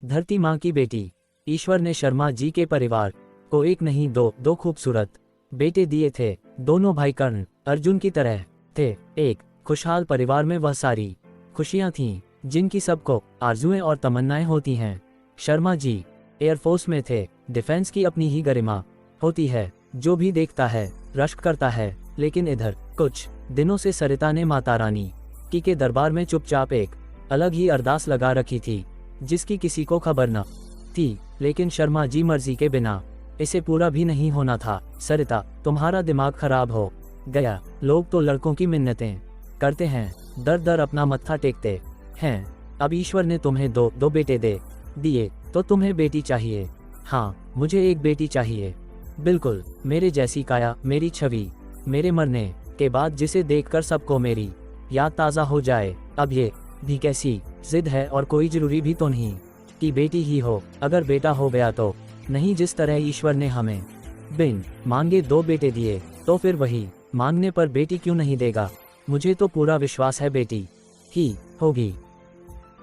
धरती माँ की बेटी। ईश्वर ने शर्मा जी के परिवार को एक नहीं दो खूबसूरत बेटे दिए थे। दोनों भाई कर्ण अर्जुन की तरह थे। एक खुशहाल परिवार में वह सारी खुशियां थीं जिनकी सबको आरजुएं और तमन्नाएं होती हैं। शर्मा जी एयरफोर्स में थे। डिफेंस की अपनी ही गरिमा होती है, जो भी देखता है रश्क करता है। लेकिन इधर कुछ दिनों से सरिता ने माता रानी की के दरबार में चुपचाप एक अलग ही अरदास लगा रखी थी, जिसकी किसी को खबर न थी। लेकिन शर्मा जी मर्जी के बिना इसे पूरा भी नहीं होना था। सरिता, तुम्हारा दिमाग खराब हो गया। लोग तो लड़कों की मिन्नतें करते हैं, दर दर अपना मत्था टेकते हैं। अब ईश्वर ने तुम्हें दो बेटे दे दिए, तो तुम्हें बेटी चाहिए। हाँ, मुझे एक बेटी चाहिए, बिल्कुल मेरे जैसी काया, मेरी छवि, मेरे मरने के बाद जिसे देखकर सबको मेरी याद ताज़ा हो जाए। अब ये भी कैसी जिद है, और कोई जरूरी भी तो नहीं कि बेटी ही हो। अगर बेटा हो गया तो नहीं, जिस तरह ईश्वर ने हमें बिन मांगे 2 बेटे दिए, तो फिर वही मांगने पर बेटी क्यों नहीं देगा। मुझे तो पूरा विश्वास है बेटी ही होगी।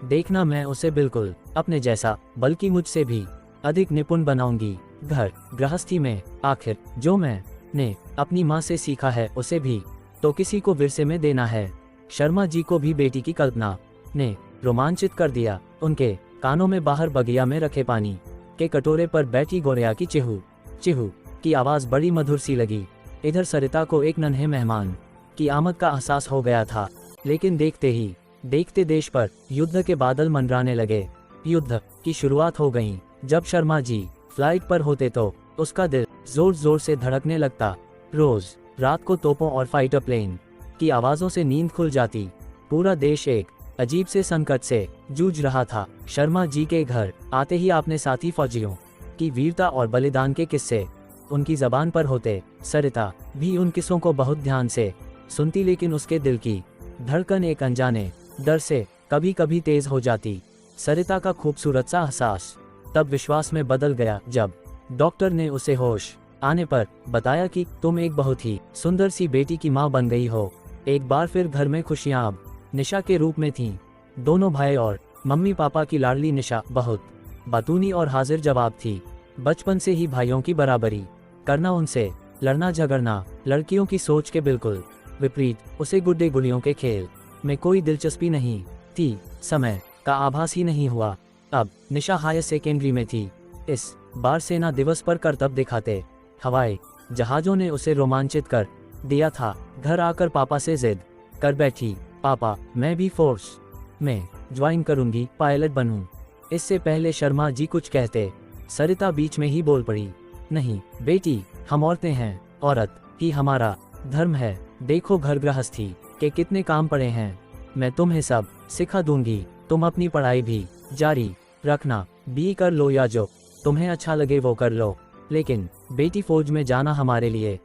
देखना, मैं उसे बिल्कुल अपने जैसा, बल्कि मुझसे भी अधिक निपुण बनाऊंगी। घर गृहस्थी में आखिर जो मैंने अपनी माँ से सीखा है, उसे भी तो किसी को विरसे में देना है। शर्मा जी को भी बेटी की कल्पना ने रोमांचित कर दिया। उनके कानों में बाहर बगिया में रखे पानी के कटोरे पर बैठी गोरिया की चिहू चिहू की आवाज बड़ी मधुर सी लगी। इधर सरिता को एक नन्हे मेहमान की आमद का एहसास हो गया था। लेकिन देखते ही देखते देश पर युद्ध के बादल मंडराने लगे। युद्ध की शुरुआत हो गई। जब शर्मा जी फ्लाइट पर होते तो उसका दिल जोर जोर से धड़कने लगता। रोज रात को तोपों और फाइटर प्लेन की आवाजों से नींद खुल जाती। पूरा देश एक अजीब से संकट से जूझ रहा था। शर्मा जी के घर आते ही अपने साथी फौजियों की वीरता और बलिदान के किस्से उनकी जबान पर होते। सरिता भी उन किस्सों को बहुत ध्यान से सुनती, लेकिन उसके दिल की धड़कन एक अनजाने डर से कभी कभी तेज हो जाती। सरिता का खूबसूरत सा एहसास तब विश्वास में बदल गया, जब डॉक्टर ने उसे होश आने पर बताया कि तुम एक बहुत ही सुंदर सी बेटी की मां बन गई हो। एक बार फिर घर में खुशियां अब निशा के रूप में थीं। दोनों भाई और मम्मी पापा की लाडली निशा बहुत बातूनी और हाजिर जवाब थी। बचपन से ही भाइयों की बराबरी करना, उनसे लड़ना झगड़ना, लड़कियों की सोच के बिल्कुल विपरीत। उसे गुड्डे गुड़ियों के खेल में कोई दिलचस्पी नहीं थी। समय का आभास ही नहीं हुआ। अब निशा हायर सेकेंडरी में थी। इस बार सेना दिवस पर करतब दिखाते हवाई जहाजों ने उसे रोमांचित कर दिया था। घर आकर पापा से जिद कर बैठी, पापा मैं भी फोर्स में ज्वाइन करूंगी, पायलट बनूं। इससे पहले शर्मा जी कुछ कहते, सरिता बीच में ही बोल पड़ी, नहीं बेटी, हम औरतें हैं, औरत ही हमारा धर्म है। देखो घर गृहस्थी के कितने काम पड़े हैं, मैं तुम्हें सब सिखा दूंगी। तुम अपनी पढ़ाई भी जारी रखना, बी कर लो या जो तुम्हें अच्छा लगे वो कर लो, लेकिन बेटी फौज में जाना हमारे लिए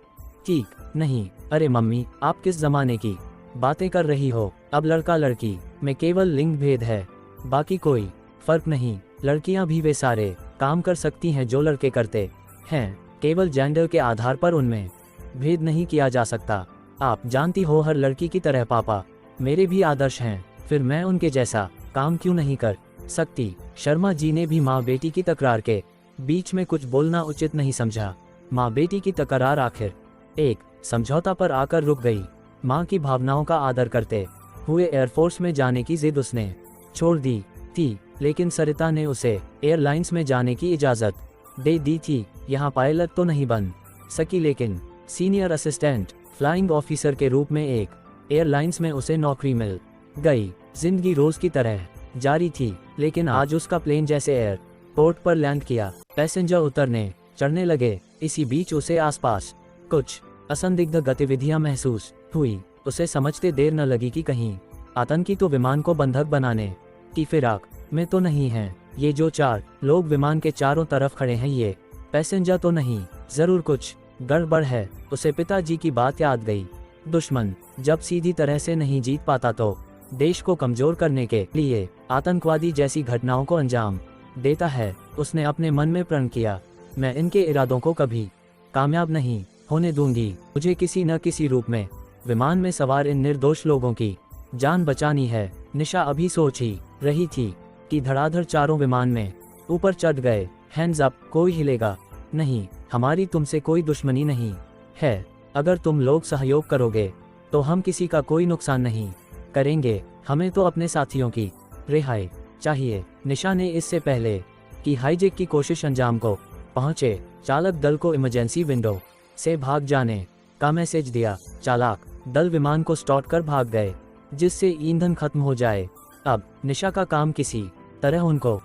ठीक नहीं। अरे मम्मी, आप किस जमाने की बातें कर रही हो। अब लड़का लड़की में केवल लिंग भेद है, बाकी कोई फर्क नहीं। लड़कियां भी वे सारे काम कर सकती हैं जो लड़के करते हैं। केवल जेंडर के आधार पर उनमें भेद नहीं किया जा सकता। आप जानती हो, हर लड़की की तरह पापा मेरे भी आदर्श हैं, फिर मैं उनके जैसा काम क्यों नहीं कर सकती। शर्मा जी ने भी माँ बेटी की तकरार के बीच में कुछ बोलना उचित नहीं समझा। माँ बेटी की तकरार आखिर एक समझौता पर आकर रुक गई। माँ की भावनाओं का आदर करते हुए एयरफोर्स में जाने की जिद उसने छोड़ दी थी, लेकिन सरिता ने उसे एयरलाइंस में जाने की इजाज़त दे दी थी। यहाँ पायलट तो नहीं बन सकी, लेकिन सीनियर असिस्टेंट फ्लाइंग ऑफिसर के रूप में एक एयरलाइंस में उसे नौकरी मिल गई। जिंदगी रोज की तरह जारी थी, लेकिन आज उसका प्लेन जैसे एयरपोर्ट पर लैंड किया, पैसेंजर उतरने चढ़ने लगे। इसी बीच उसे आसपास कुछ असंदिग्ध गतिविधियां महसूस हुई। उसे समझते देर न लगी कि कहीं आतंकी तो विमान को बंधक बनाने की फिराक में तो नहीं है। ये जो 4 लोग विमान के चारों तरफ खड़े हैं, ये पैसेंजर तो नहीं, जरूर कुछ गड़बड़ है। उसे पिताजी की बात याद गई, दुश्मन जब सीधी तरह से नहीं जीत पाता तो देश को कमजोर करने के लिए आतंकवादी जैसी घटनाओं को अंजाम देता है। उसने अपने मन में प्रण किया, मैं इनके इरादों को कभी कामयाब नहीं होने दूंगी। मुझे किसी न किसी रूप में विमान में सवार इन निर्दोष लोगों की जान बचानी है। निशा अभी सोच ही रही थी कि धड़ाधड़ चारों विमान में ऊपर चढ़ गए। हैंड्स अप, कोई हिलेगा नहीं, हमारी तुमसे कोई दुश्मनी नहीं है। अगर तुम लोग सहयोग करोगे तो हम किसी का कोई नुकसान नहीं करेंगे। हमें तो अपने साथियों की रिहाई चाहिए। निशा ने इससे पहले कि हाईजैक की कोशिश अंजाम को पहुंचे, चालक दल को इमरजेंसी विंडो से भाग जाने का मैसेज दिया। चालक दल विमान को स्टॉर्ट कर भाग गए, जिससे ईंधन खत्म हो जाए। अब निशा का काम किसी तरह उनको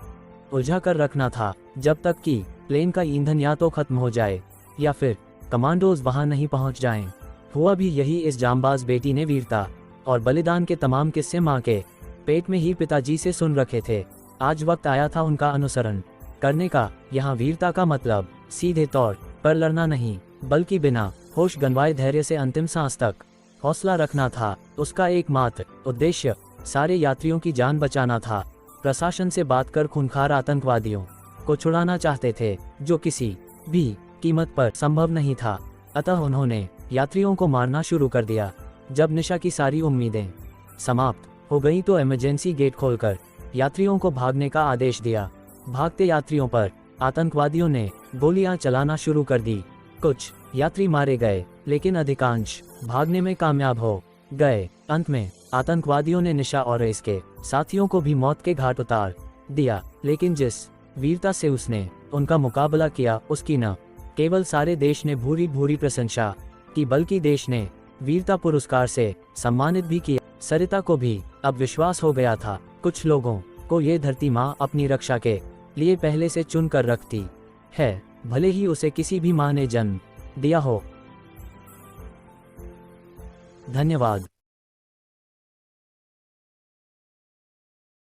उलझा कर रखना था, जब तक कि प्लेन का ईंधन या तो खत्म हो जाए या फिर कमांडोज वहां नहीं पहुंच जाएं। हुआ भी यही। इस जांबाज बेटी ने वीरता और बलिदान के तमाम किस्से मां के पेट में ही पिताजी से सुन रखे थे। आज वक्त आया था उनका अनुसरण करने का। यहाँ वीरता का मतलब सीधे तौर पर लड़ना नहीं, बल्कि बिना होश गंवाए धैर्य से अंतिम सांस तक हौसला रखना था। उसका एकमात्र उद्देश्य सारे यात्रियों की जान बचाना था। प्रशासन से बात कर खूंखार आतंकवादियों को छुड़ाना चाहते थे, जो किसी भी कीमत पर संभव नहीं था। अतः उन्होंने यात्रियों को मारना शुरू कर दिया। जब निशा की सारी उम्मीदें समाप्त हो गई तो इमरजेंसी गेट खोलकर यात्रियों को भागने का आदेश दिया। भागते यात्रियों पर आतंकवादियों ने गोलियां चलाना शुरू कर दी। कुछ यात्री मारे गए, लेकिन अधिकांश भागने में कामयाब हो गए। अंत में आतंकवादियों ने निशा और इसके साथियों को भी मौत के घाट उतार दिया। लेकिन जिस वीरता से उसने उनका मुकाबला किया, उसकी न केवल सारे देश ने भूरी भूरी प्रशंसा की, बल्कि देश ने वीरता पुरस्कार से सम्मानित भी किया। सरिता को भी अब विश्वास हो गया था, कुछ लोगों को ये धरती माँ अपनी रक्षा के लिए पहले से चुन कर रखती है, भले ही उसे किसी भी माँ ने जन्म दिया हो। धन्यवाद।